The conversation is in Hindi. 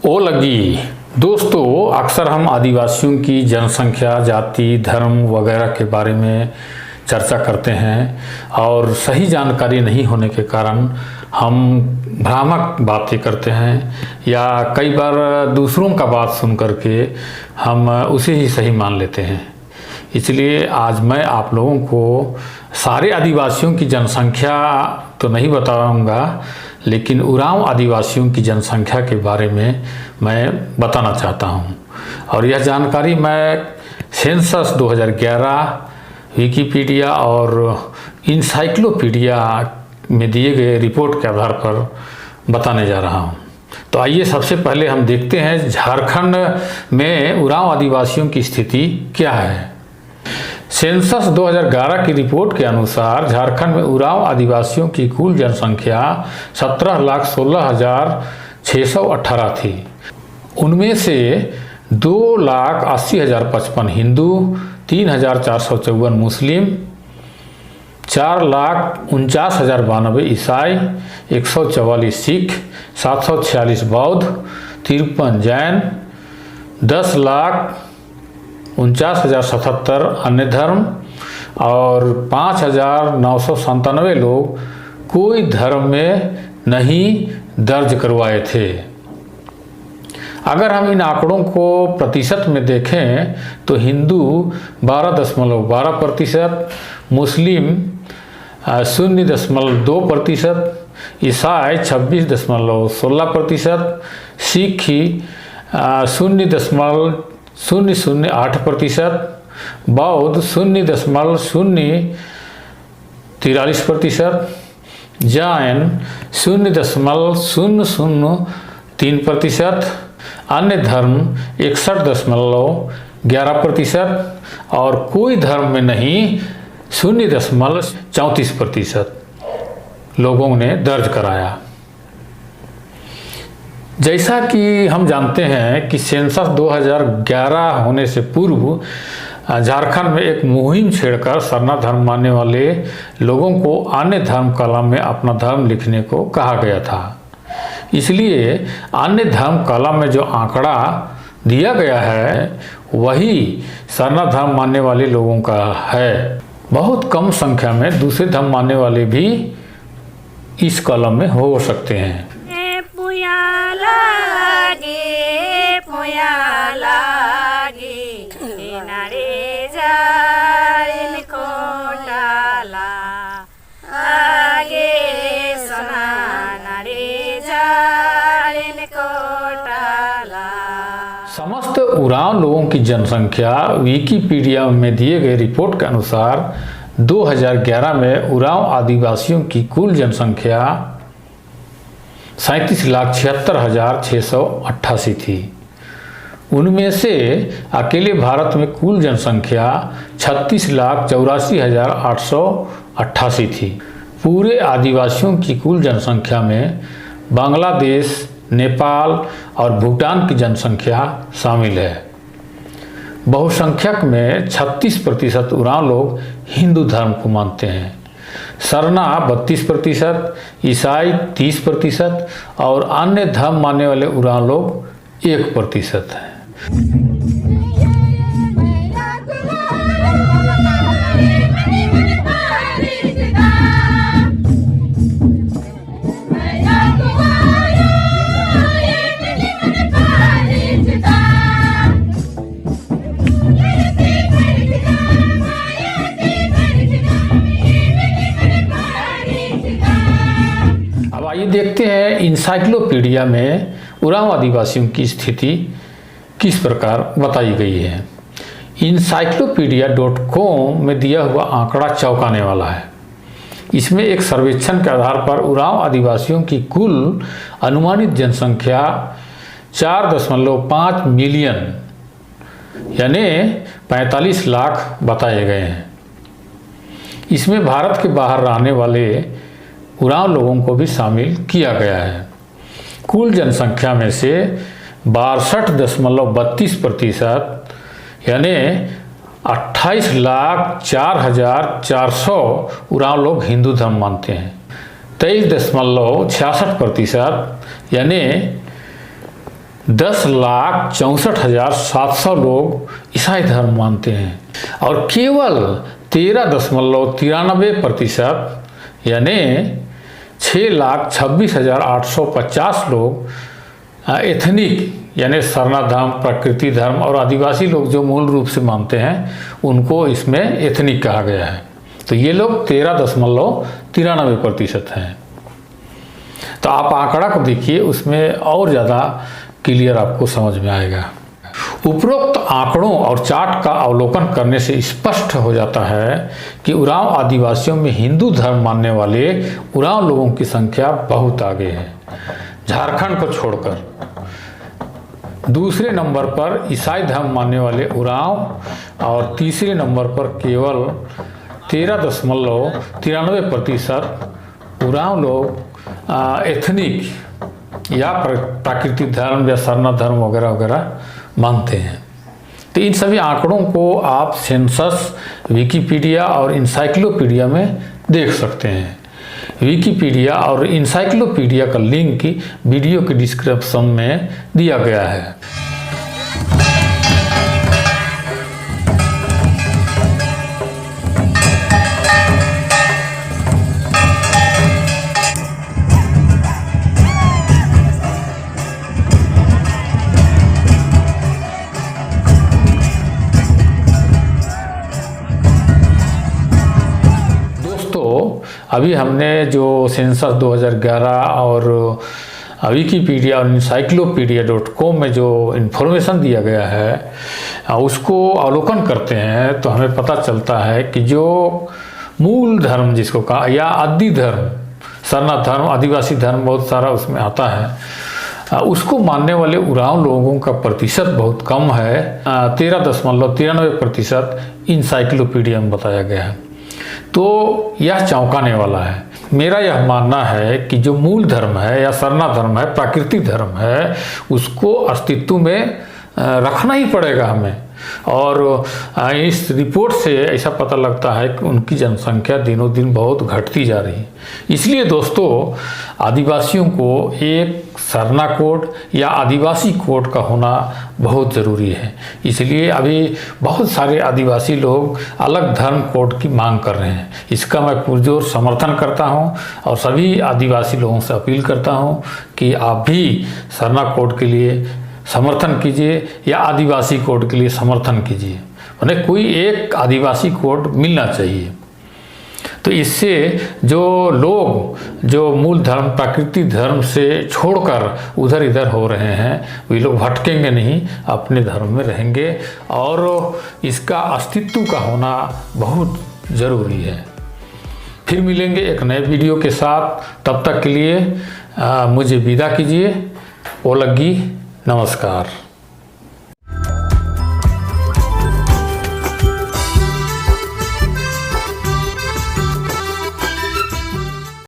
ओ लगी दोस्तों, अक्सर हम आदिवासियों की जनसंख्या, जाति, धर्म वगैरह के बारे में चर्चा करते हैं और सही जानकारी नहीं होने के कारण हम भ्रामक बातें करते हैं या कई बार दूसरों का बात सुन करके हम उसे ही सही मान लेते हैं। इसलिए आज मैं आप लोगों को सारे आदिवासियों की जनसंख्या तो नहीं बताऊंगा, लेकिन उरांव आदिवासियों की जनसंख्या के बारे में मैं बताना चाहता हूं। और यह जानकारी मैं सेंसस 2011, विकिपीडिया और इंसाइक्लोपीडिया में दिए गए रिपोर्ट के आधार पर बताने जा रहा हूं। तो आइए सबसे पहले हम देखते हैं झारखंड में उरांव आदिवासियों की स्थिति क्या है। सेंसस 2011 की रिपोर्ट के अनुसार झारखंड में उरांव आदिवासियों की कुल जनसंख्या 17,16,618 थी। उनमें से 2,80,055 हिंदू, 3,454 मुस्लिम, 4,49,092 ईसाई, 144 सिख, 746 बौद्ध, 53 जैन, 10,49,077 अन्य धर्म और 5,997 लोग कोई धर्म में नहीं दर्ज करवाए थे। अगर हम इन आंकड़ों को प्रतिशत में देखें तो हिंदू 12.12%, मुस्लिम 0.2%, ईसाई 26.16%, सिख 0.008%, बौद्ध 0.043%, जैन 0.003%, अन्य धर्म 61.11% और कोई धर्म में नहीं 0.34% लोगों ने दर्ज कराया। जैसा कि हम जानते हैं कि सेंसस 2011 होने से पूर्व झारखंड में एक मुहिम छेड़कर सरना धर्म मानने वाले लोगों को अन्य धर्म कॉलम में अपना धर्म लिखने को कहा गया था। इसलिए अन्य धर्म कॉलम में जो आंकड़ा दिया गया है वही सरना धर्म मानने वाले लोगों का है। बहुत कम संख्या में दूसरे धर्म मानने वाले भी इस कॉलम में हो सकते हैं। समस्त उरांव लोगों की जनसंख्या विकिपीडिया में दिए गए रिपोर्ट के अनुसार 2011 में उरांव आदिवासियों की कुल जनसंख्या 37,76,688 थी। उनमें से अकेले भारत में कुल जनसंख्या 36,84,888 थी। पूरे आदिवासियों की कुल जनसंख्या में बांग्लादेश, नेपाल और भूटान की जनसंख्या शामिल है। बहुसंख्यक में 36% उरांव लोग हिंदू धर्म को मानते हैं, सरना 32%, ईसाई 30% और अन्य धर्म मानने वाले उरांव लोग 1% हैं। आइए देखते हैं इंसाइक्लोपीडिया में उरांव आदिवासियों की स्थिति किस प्रकार बताई गई है। encyclopedia.com में दिया हुआ आंकड़ा चौंकाने वाला है। इसमें एक सर्वेक्षण के आधार पर उरांव आदिवासियों की कुल अनुमानित जनसंख्या 4.5 मिलियन यानी 45 लाख बताए गए हैं। इसमें भारत के बाहर रहने वाले उरांव लोगों को भी शामिल किया गया है। कुल जनसंख्या में से 62.32% यानी 28,04,400 उरांव लोग हिंदू धर्म मानते हैं। 23.66% यानी 10,64,700 लोग ईसाई धर्म मानते हैं और केवल 13.93% यानी 6,26,850 लोग एथनिक यानी सरना धर्म, प्रकृति धर्म और आदिवासी लोग जो मूल रूप से मानते हैं उनको इसमें एथनिक कहा गया है। तो ये लोग 13.93% हैं। तो आप आंकड़ा को देखिए, उसमें और ज़्यादा क्लियर आपको समझ में आएगा। उपरोक्त आंकड़ों और चार्ट का अवलोकन करने से स्पष्ट हो जाता है कि उरांव आदिवासियों में हिंदू धर्म मानने वाले उरांव लोगों की संख्या बहुत आगे है। झारखंड को छोड़कर दूसरे नंबर पर ईसाई धर्म मानने वाले उरांव और तीसरे नंबर पर केवल 13.93% उरांव लोग एथनिक या प्राकृतिक धर्म या सरना धर्म वगैरह वगैरह मानते हैं। तो इन सभी आंकड़ों को आप सेंसस, विकिपीडिया और इंसाइक्लोपीडिया में देख सकते हैं। विकिपीडिया और इंसाइक्लोपीडिया का लिंक वीडियो के डिस्क्रिप्शन में दिया गया है। अभी हमने जो सेंसस 2011 और विकिपीडिया और encyclopedia.com में जो इन्फॉर्मेशन दिया गया है उसको अवलोकन करते हैं तो हमें पता चलता है कि जो मूल धर्म जिसको कहा या आदि धर्म, सरना धर्म, आदिवासी धर्म बहुत सारा उसमें आता है, उसको मानने वाले उरांव लोगों का प्रतिशत बहुत कम है। 13.93% इंसाइक्लोपीडिया में बताया गया है। तो यह चौंकाने वाला है। मेरा यह मानना है कि जो मूल धर्म है या सरना धर्म है, प्राकृतिक धर्म है, उसको अस्तित्व में रखना ही पड़ेगा हमें। और इस रिपोर्ट से ऐसा पता लगता है कि उनकी जनसंख्या दिनों दिन बहुत घटती जा रही है। इसलिए दोस्तों, आदिवासियों को एक सरना कोड या आदिवासी कोड का होना बहुत ज़रूरी है। इसलिए अभी बहुत सारे आदिवासी लोग अलग धर्म कोड की मांग कर रहे हैं। इसका मैं पुरजोर समर्थन करता हूं और सभी आदिवासी लोगों से अपील करता हूं कि आप भी सरना कोड के लिए समर्थन कीजिए या आदिवासी कोड के लिए समर्थन कीजिए। माने कोई एक आदिवासी कोड मिलना चाहिए। तो इससे जो लोग जो मूल धर्म, प्राकृतिक धर्म से छोड़कर उधर इधर हो रहे हैं, वे लोग भटकेंगे नहीं, अपने धर्म में रहेंगे और इसका अस्तित्व का होना बहुत ज़रूरी है। फिर मिलेंगे एक नए वीडियो के साथ। तब तक के लिए मुझे विदा कीजिए। ओलग्गी, नमस्कार।